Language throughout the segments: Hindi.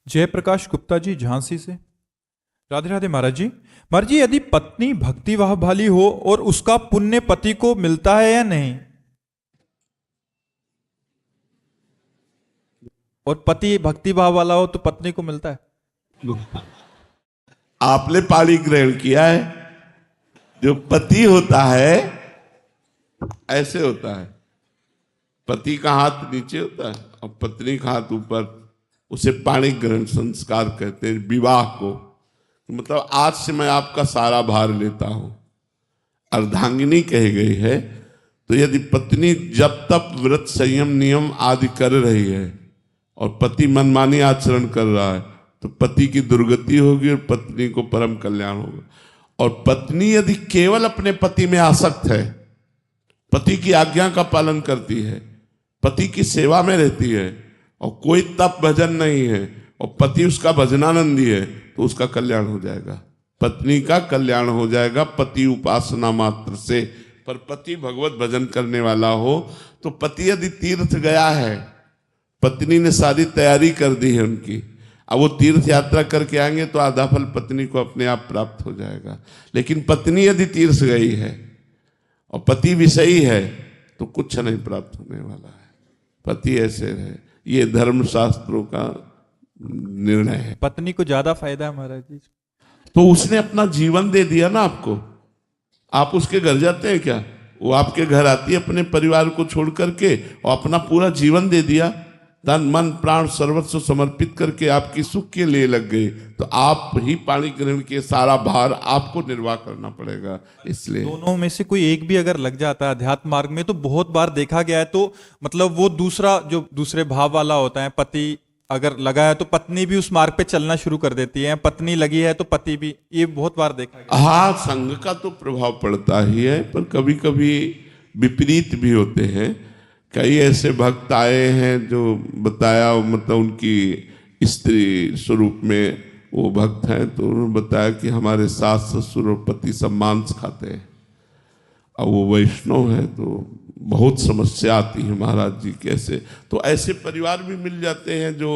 जयप्रकाश गुप्ता जी झांसी से। राधे राधे महाराज जी। महाराज जी, यदि पत्नी भक्तिभाव वाली हो और उसका पुण्य पति को मिलता है या नहीं, और पति भक्तिभाव वाला हो तो पत्नी को मिलता है? आपने पाणी ग्रहण किया है। जो पति होता है ऐसे होता है, पति का हाथ नीचे होता है और पत्नी का हाथ ऊपर। उसे पाणी ग्रहण संस्कार कहते हैं विवाह को। मतलब आज से मैं आपका सारा भार लेता हूं, अर्धांगिनी कही गई है। तो यदि पत्नी जब तक व्रत संयम नियम आदि कर रही है और पति मनमानी आचरण कर रहा है तो पति की दुर्गति होगी और पत्नी को परम कल्याण होगा। और पत्नी यदि केवल अपने पति में आसक्त है, पति की आज्ञा का पालन करती है, पति की सेवा में रहती है और कोई तप भजन नहीं है और पति उसका भजनानंदी है, तो उसका कल्याण हो जाएगा, पत्नी का कल्याण हो जाएगा पति उपासना मात्र से। पर पति भगवत भजन करने वाला हो तो पति यदि तीर्थ गया है, पत्नी ने सारी तैयारी कर दी है उनकी, अब वो तीर्थ यात्रा करके आएंगे तो आधा फल पत्नी को अपने आप प्राप्त हो जाएगा। लेकिन पत्नी यदि तीर्थ गई है और पति विषयी है तो कुछ नहीं प्राप्त होने वाला है। पति ऐसे रहे, ये धर्मशास्त्रों का निर्णय है। पत्नी को ज्यादा फायदा है महाराज जी। तो उसने अपना जीवन दे दिया ना आपको। आप उसके घर जाते हैं क्या? वो आपके घर आती है अपने परिवार को छोड़ करके और अपना पूरा जीवन दे दिया, तन मन प्राण सर्वस्व समर्पित करके आपकी सुख के लिए लग गई। तो आप ही पाणी ग्रहण के सारा भार आपको निर्वाह करना पड़ेगा। इसलिए दोनों में से कोई एक भी अगर लग जाता है अध्यात्म मार्ग में, तो बहुत बार देखा गया है, तो मतलब वो दूसरा जो दूसरे भाव वाला होता है, पति अगर लगा है तो पत्नी भी उस मार्ग पे चलना शुरू कर देती है, पत्नी लगी है तो पति भी। ये बहुत बार देखा गया। हाँ, संघ का तो प्रभाव पड़ता ही है, पर कभी कभी विपरीत भी होते हैं। कई ऐसे भक्त आए हैं जो बताया, मतलब उनकी स्त्री स्वरूप में वो भक्त हैं, तो उन्होंने बताया कि हमारे सास ससुर और पति सब मांस खाते हैं। अब वो वैष्णव है तो बहुत समस्या आती है महाराज जी कैसे। तो ऐसे परिवार भी मिल जाते हैं जो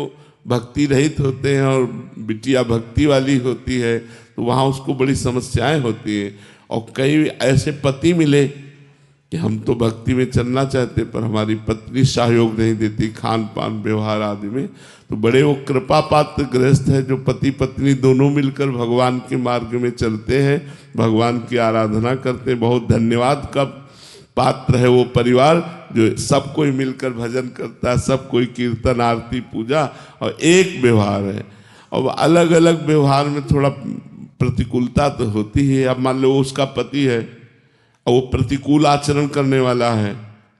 भक्ति रहित होते हैं और बिटिया भक्ति वाली होती है, तो वहाँ उसको बड़ी समस्याएं होती हैं। और कई ऐसे पति मिले कि हम तो भक्ति में चलना चाहते पर हमारी पत्नी सहयोग नहीं देती खान पान व्यवहार आदि में। तो बड़े वो कृपा पात्र गृहस्थ है जो पति पत्नी दोनों मिलकर भगवान के मार्ग में चलते हैं, भगवान की आराधना करते हैं। बहुत धन्यवाद का पात्र है वो परिवार जो सब कोई मिलकर भजन करता है, सब कोई कीर्तन आरती पूजा और एक व्यवहार है। और अलग अलग व्यवहार में थोड़ा प्रतिकूलता तो होती है। अब मान लो उसका पति है और वो प्रतिकूल आचरण करने वाला है,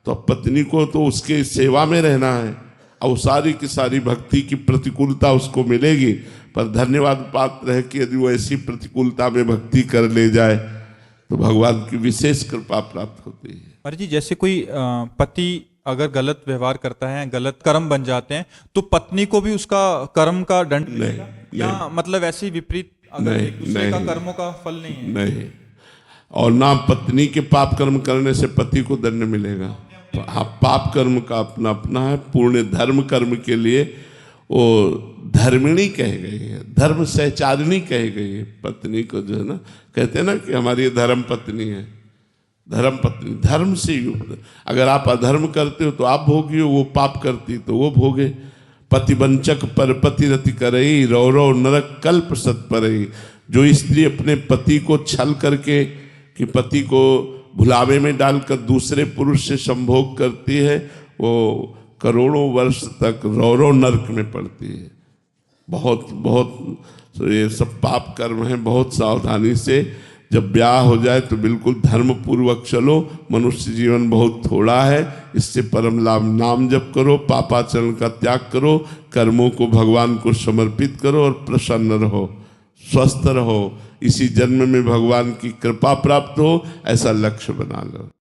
तो पत्नी को तो उसके सेवा में रहना है और सारी की सारी भक्ति की प्रतिकूलता उसको मिलेगी। पर धन्यवाद पात्र है कि यदि वो ऐसी प्रतिकूलता में भक्ति कर ले जाए तो भगवान की विशेष कृपा प्राप्त होती है। महाराज जी, जैसे कोई पति अगर गलत व्यवहार करता है, गलत कर्म बन जाते हैं, तो पत्नी को भी उसका कर्म का दंड मिलेगा या मतलब ऐसे विपरीत अगर एक दूसरे का कर्मों का फल नहीं है? नहीं, और ना पत्नी के पाप कर्म करने से पति को दंड मिलेगा। हाँ, पाप कर्म का अपना अपना है। पूर्ण धर्म कर्म के लिए वो धर्मिणी कही गई है, धर्म सहचारिणी कही गई है पत्नी को। जो है ना, कहते हैं ना कि हमारी धर्म पत्नी है, धर्म पत्नी धर्म से युक्त। अगर आप अधर्म करते हो तो आप भोगी हो, वो पाप करती तो वो भोगे। पतिवंचक पर पति रति करई, रौ रौ नरक कल्प सत परई। जो स्त्री अपने पति को छल करके कि पति को भुलावे में डालकर दूसरे पुरुष से संभोग करती है, वो करोड़ों वर्ष तक रौ रौ नरक में पड़ती है। बहुत बहुत ये सब पाप कर्म है। बहुत सावधानी से जब ब्याह हो जाए तो बिल्कुल धर्म पूर्वक चलो। मनुष्य जीवन बहुत थोड़ा है, इससे परम लाभ नाम जप करो, पापाचरण का त्याग करो, कर्मों को भगवान को समर्पित करो और प्रसन्न रहो, स्वस्थ रहो। इसी जन्म में भगवान की कृपा प्राप्त हो, ऐसा लक्ष्य बना लो।